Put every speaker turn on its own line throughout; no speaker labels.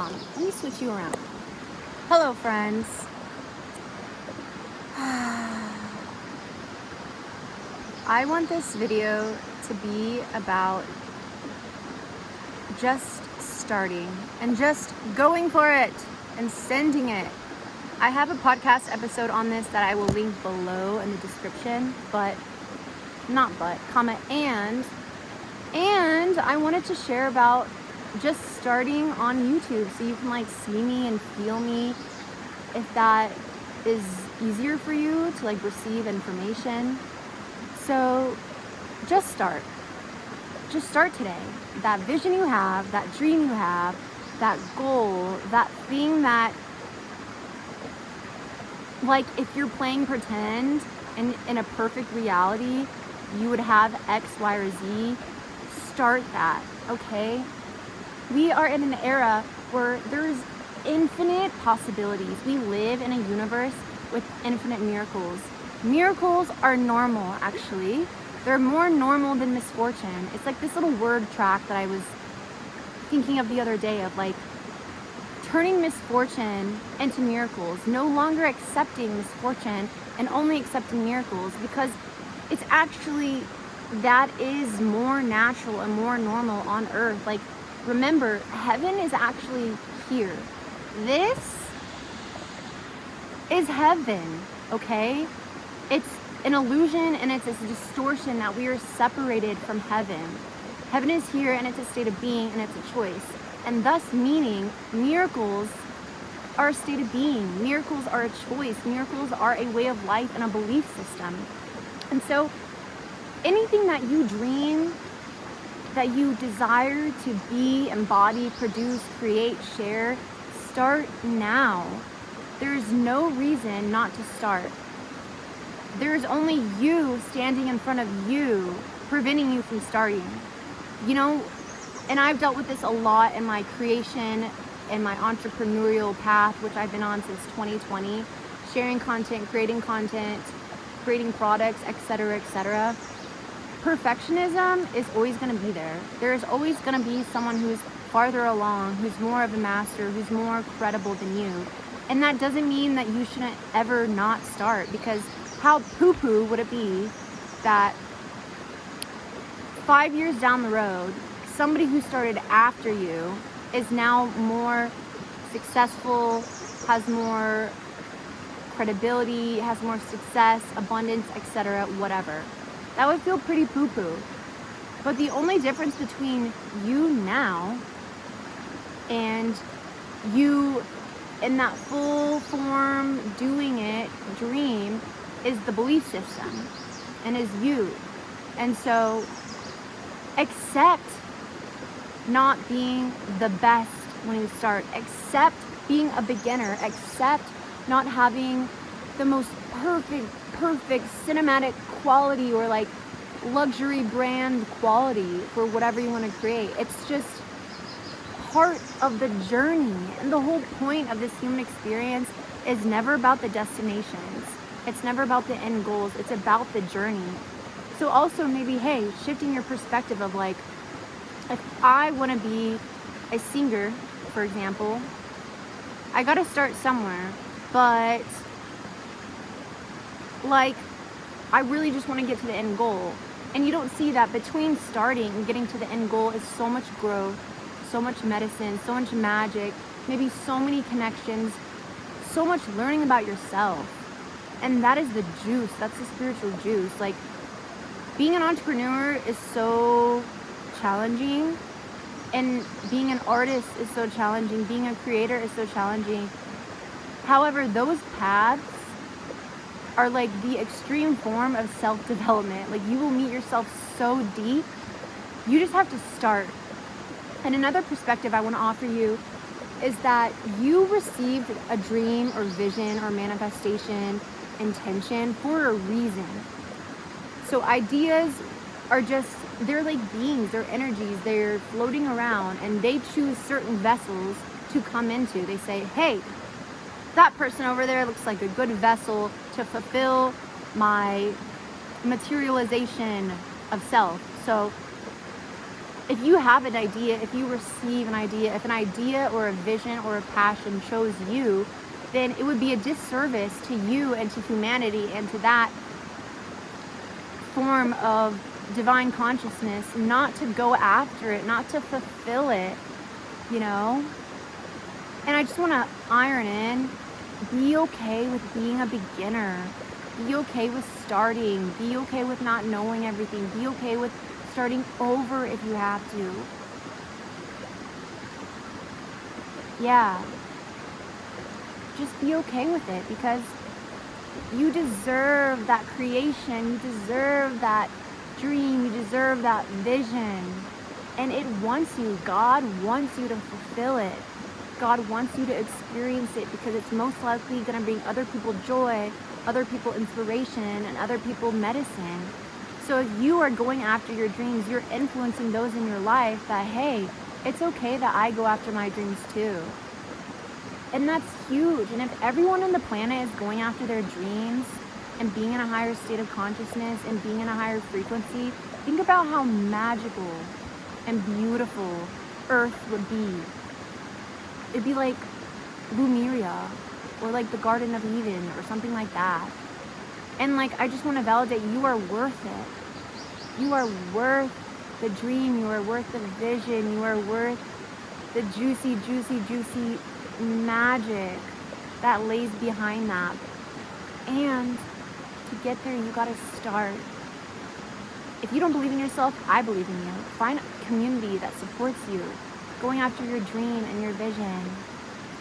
on. Let me switch you around. Hello, friends. I want this video to be about just starting and just going for it and sending it. I have a podcast episode on this that I will link below in the description, and I wanted to share about just starting on YouTube so you can see me and feel me if that is easier for you to receive information. So just start today. That vision you have, that dream you have, that goal, that thing that if you're playing pretend and in a perfect reality you would have X, Y, or Z, start that, okay? We are in an era where there's infinite possibilities. We live in a universe with infinite miracles. Miracles are normal, actually. They're more normal than misfortune. It's this little word track that I was thinking of the other day of turning misfortune into miracles, no longer accepting misfortune and only accepting miracles, because it's actually, that is more natural and more normal on earth. Remember, heaven is actually here. This is heaven, okay? It's an illusion and it's a distortion that we are separated from heaven. Heaven is here and it's a state of being and it's a choice. And thus meaning miracles are a state of being. Miracles are a choice. Miracles are a way of life and a belief system. And so anything that you dream, that you desire to be, embody, produce, create, share, start now. There's no reason not to start. There's only you standing in front of you preventing you from starting. And I've dealt with this a lot in my creation and my entrepreneurial path, which I've been on since 2020, sharing content, creating products, etc. Perfectionism is always going to be there. There is always going to be someone who's farther along, who's more of a master, who's more credible than you. And that doesn't mean that you shouldn't ever not start, because how poo-poo would it be that 5 years down the road, somebody who started after you is now more successful, has more credibility, has more success, abundance, etc., whatever. That would feel pretty poo-poo. But the only difference between you now and you in that full form doing it dream is the belief system and is you. And so accept not being the best when you start. Accept being a beginner. Accept not having the most perfect cinematic quality or luxury brand quality for whatever you want to create. It's just part of the journey. And the whole point of this human experience is never about the destinations. It's never about the end goals. It's about the journey. So also maybe, shifting your perspective of if I want to be a singer, for example, I got to start somewhere, but I really just want to get to the end goal. And you don't see that between starting and getting to the end goal is so much growth, so much medicine, so much magic, maybe so many connections, so much learning about yourself. And that is the juice. That's the spiritual juice. Being an entrepreneur is so challenging, and being an artist is so challenging. Being a creator is so challenging. However, those paths are the extreme form of self-development. You will meet yourself so deep. You just have to start. And another perspective I want to offer you is that you received a dream or vision or manifestation intention for a reason. So ideas are just, they're beings, they're energies, they're floating around, and they choose certain vessels to come into. They say, hey, that person over there looks like a good vessel to fulfill my materialization of self. So if you have an idea, if you receive an idea, if an idea or a vision or a passion chose you, then it would be a disservice to you and to humanity and to that form of divine consciousness not to go after it, not to fulfill it, you know? And I just want to iron in, be okay with being a beginner. Be okay with starting. Be okay with not knowing everything. Be okay with starting over if you have to. Yeah. Just be okay with it, because you deserve that creation. You deserve that dream. You deserve that vision. And it wants you. God wants you to fulfill it. God wants you to experience it, because it's most likely going to bring other people joy, other people inspiration, and other people medicine. So if you are going after your dreams, you're influencing those in your life that, hey, it's okay that I go after my dreams too. And that's huge. And if everyone on the planet is going after their dreams and being in a higher state of consciousness and being in a higher frequency, think about how magical and beautiful Earth would be. It'd be like Lumeria, or like the Garden of Eden, or something like that. And like, I just want to validate, you are worth it. You are worth the dream. You are worth the vision. You are worth the juicy, juicy, juicy magic that lays behind that. And to get there, you gotta start. If you don't believe in yourself, I believe in you. Find a community that supports you going after your dream and your vision.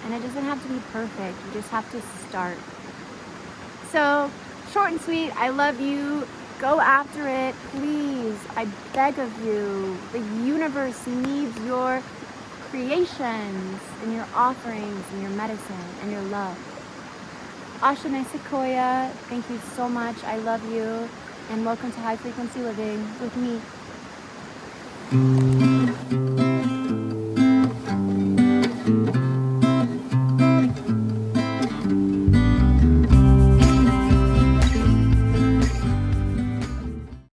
And it doesn't have to be perfect. You just have to start. So, short and sweet, I love you. Go after it, please. I beg of you. The universe needs your creations and your offerings and your medicine and your love. Ashane Sequoia, thank you so much. I love you. And welcome to High Frequency Living with me.